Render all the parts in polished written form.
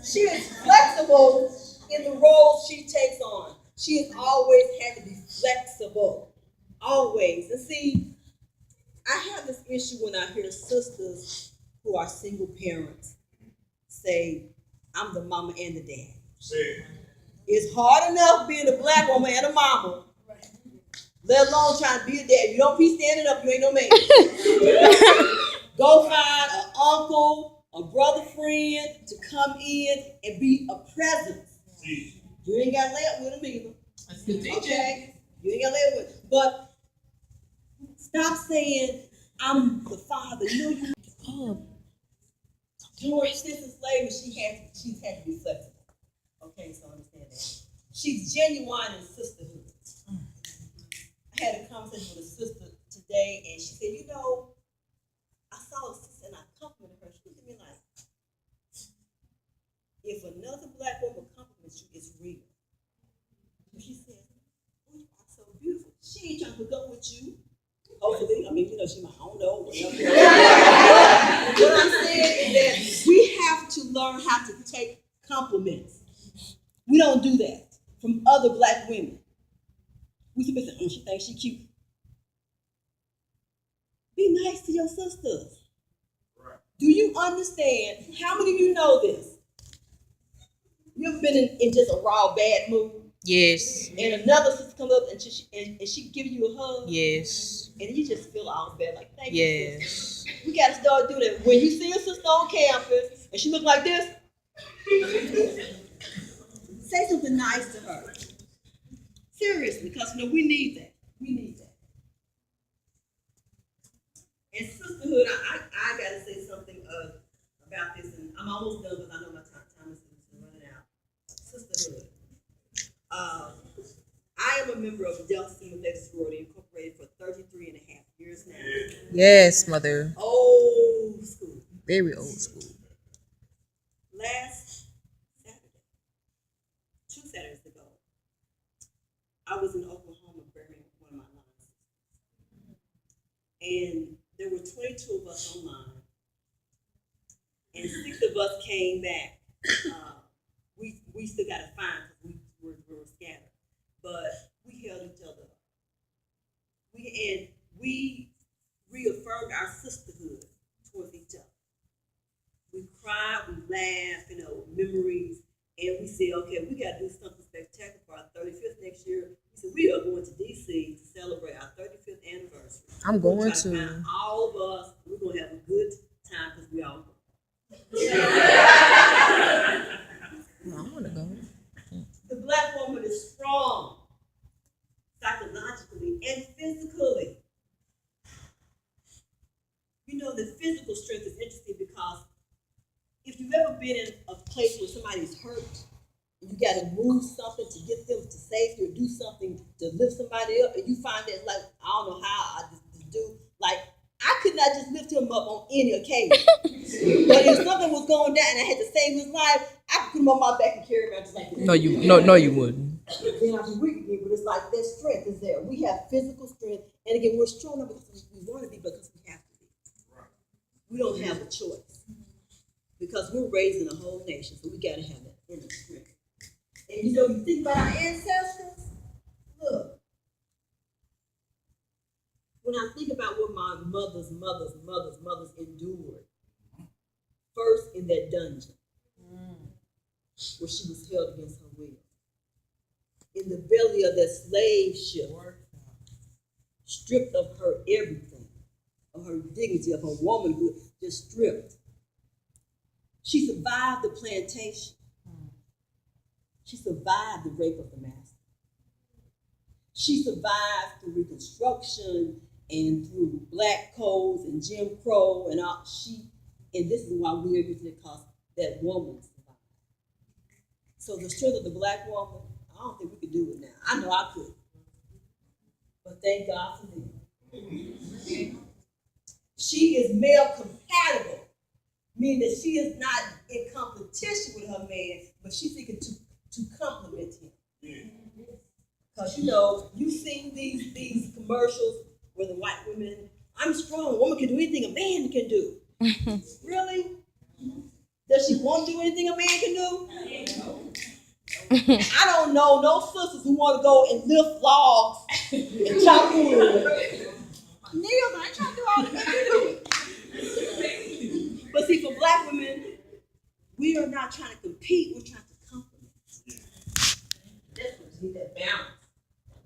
She is flexible in the roles she takes on. She has always had to be flexible. Always. And see, I have this issue when I hear sisters who are single parents say, I'm the mama and the dad. It's hard enough being a black woman and a mama, let alone trying to be a dad. You don't be standing up, you ain't no man. Go find an uncle, a brother friend to come in and be a presence. You ain't got to lay up with them either. That's good teaching. Okay? You ain't got to lay up with them. But stop saying, I'm the father. You know, during since slavery, she's had to be flexible. Okay, so understand that. She's genuine in sisterhood. I had a conversation with a sister today, and she said, you know, I saw a sister and I complimented her. She looked at me like, if another black woman compliments you, it's real. And she said, oh, you are so beautiful. She ain't trying to hook up with you. Hopefully, I mean, you know, she might, I don't know. What I'm saying is that we have to learn how to take compliments. We don't do that from other black women. We simply say, she thinks she's cute. Be nice to your sisters. Right. Do you understand? How many of you know this? You ever been in just a raw bad mood? Yes. And another sister comes up and she give you a hug? Yes. And you just feel all bad, like, thank you, sister. We got to start doing that. When you see a sister on campus and she look like this, say something nice to her. Seriously, because you know, we need that. We need that. And sisterhood, I got to say something about this, and I'm almost done because I know my time is running out. Sisterhood. I am a member of Delta Sigma Theta Sorority Incorporated for 33 and a half years now. Yes, mother. Old school. Very old school. Last Saturday, 2 Saturdays ago, I was in Oklahoma burying one of my line sisters. And there were 22 of us online. And 6 of us came back. We still got to find because we were scattered. But we held each other up. We reaffirmed our sisterhood towards each other. We cried, we laughed, you know, memories, and we said, okay, we got to do something spectacular for our 35th next year. We said, we are going to D.C. to celebrate our 35th anniversary. I'm going to. Find all of us, we're going to have a good time because we all go. I want to go. The black woman is strong, psychologically and physically. You know, the physical strength is interesting because if you've ever been in a place where somebody's hurt, and you got to move something to get them to safety or do something to lift somebody up, and you find that, like, I don't know how I just do, like, I could not just lift him up on any occasion. But if something was going down and I had to save his life, I could put him on my back and carry him out just like this. No, you wouldn't. Then I'd be weak again, but it's like that strength is there. We have physical strength, and again, we're strong enough because we want to be, because we have to be. We don't have a choice because we're raising a whole nation, so we got to have that inner strength. And you know, you think about our ancestors. Look. When I think about what my mother's endured, first in that dungeon, where she was held against her will, in the belly of that slave ship, stripped of her everything, of her dignity, of her womanhood, just stripped. She survived the plantation. She survived the rape of the master. She survived through Reconstruction and through black codes and Jim Crow and all. And this is why we are here today, because that woman survived. So the strength of the black woman, I don't think we could do it now. I know I could. But thank God for them. She is male compatible, meaning that she is not in competition with her man, but she's seeking to complement him. Because, you know, you've seen these commercials where the white women, I'm strong, a woman can do anything a man can do. Really? Does she want to do anything a man can do? I don't know no sisters who want to go and lift logs and chop wood. Neil, I ain't trying to do all that. But see, for black women, we are not trying to compete, we're trying to complement. That's what we need, that balance.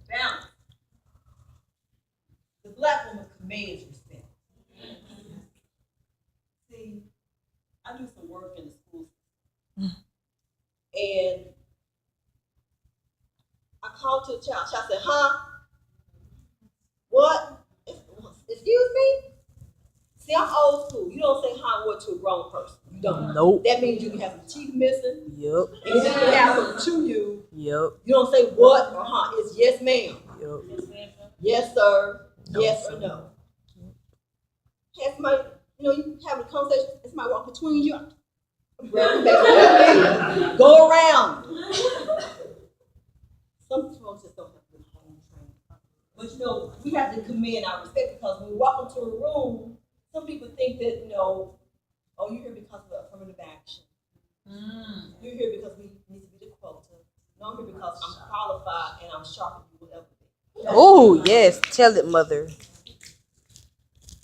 Balance. The black woman commands respect. See, I do some work in the schools. And I called to a child. Child said, huh? What? Excuse me? See, I'm old school. You don't say huh what to a grown person. You don't. Nope. That means you can have some teeth missing. Yep. And if you have them to you, Yep. you don't say what or huh. It's yes, ma'am. Yep. Yes, sir. No, Yes sir. or no. Have somebody, you having a conversation, and somebody walk between you. Go around. Some folks just don't have good home training. But we have to command our respect because when we walk into a room, some people think that, oh, you're here because of affirmative action. You're here because we need to be the quota. No, I'm here because I'm qualified and I'm sharper than you will ever be. Oh, yes. Tell it, mother.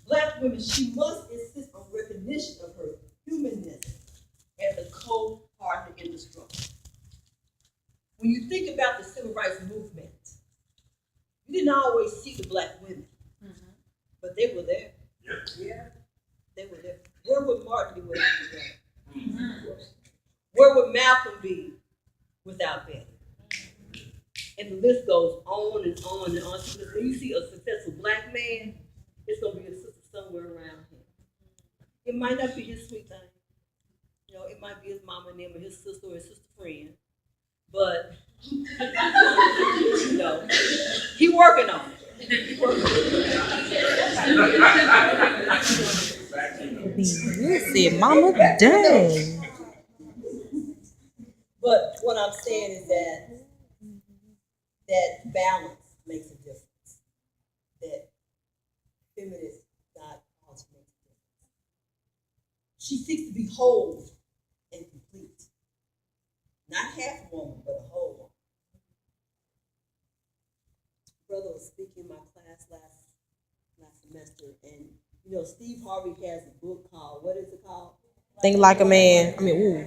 Black women, she must insist on recognition of her humanness as a co-partner in the struggle. When you think about the civil rights movement, you didn't always see the black women, but they were there. Yeah, they were there. Where would Martin be without Loretta? Where would Malcolm be without Betty? And the list goes on and on and on. Because when you see a successful black man, it's going to be a sister somewhere around him. It might not be his sweet thing. It might be his mama and them or his sister or his sister friend. But, he working on it. Listen, mama, dang. But what I'm saying is that balance makes a difference. That feminist God calls makes a difference. She seeks to be whole and complete. Not half a woman, but a whole woman. Brother was speaking in my class last semester, and Steve Harvey has a book called, what is it called? Think Like a Man. Ooh.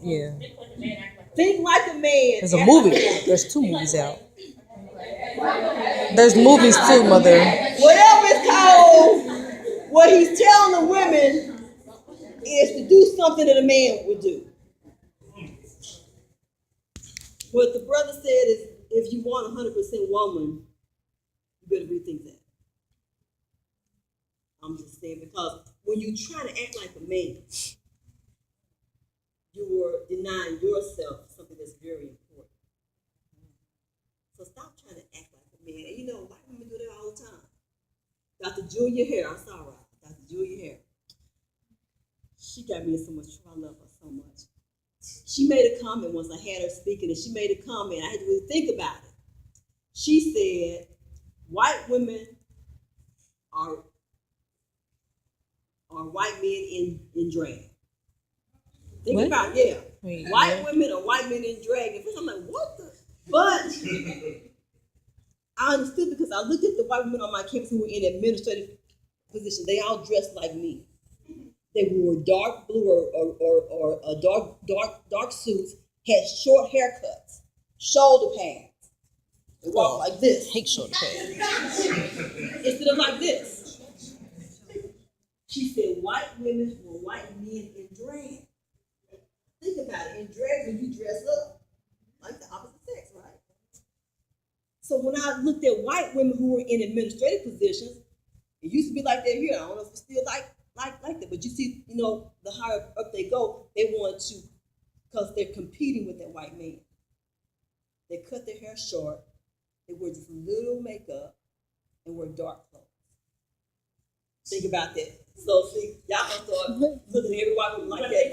Yeah. Think Like a Man. There's a movie. There's 2 movies out. There's movies too, mother. Whatever it's called, what he's telling the women is to do something that a man would do. What the brother said is, if you want 100% woman, you better rethink that. I'm just saying, because when you try to act like a man, you are denying yourself something that's very important. So stop trying to act like a man. And white women do that all the time. Dr. Julia Hare, I'm sorry, Dr. Julia Hare. She got me in so much trouble. I love her so much. She made a comment once I had her speaking, and she made a comment. I had to really think about it. She said, white women are white men in drag. Think about white women are white men in drag. And first I'm like, what the? But I understood because I looked at the white women on my campus who were in administrative positions. They all dressed like me. They wore dark blue or dark suits, had short haircuts, shoulder pads. They walk like this. Hate shoulder pads. Instead of like this. She said white women were white men in drag. Think about it. In drag, when you dress up like the opposite sex, right? So when I looked at white women who were in administrative positions, it used to be like that here. I don't know if it's still like that. But you see, the higher up they go, they want to, because they're competing with that white man. They cut their hair short. They wear just little makeup and wear dark clothes. Think about that. So see, y'all gonna start looking at every white woman like that.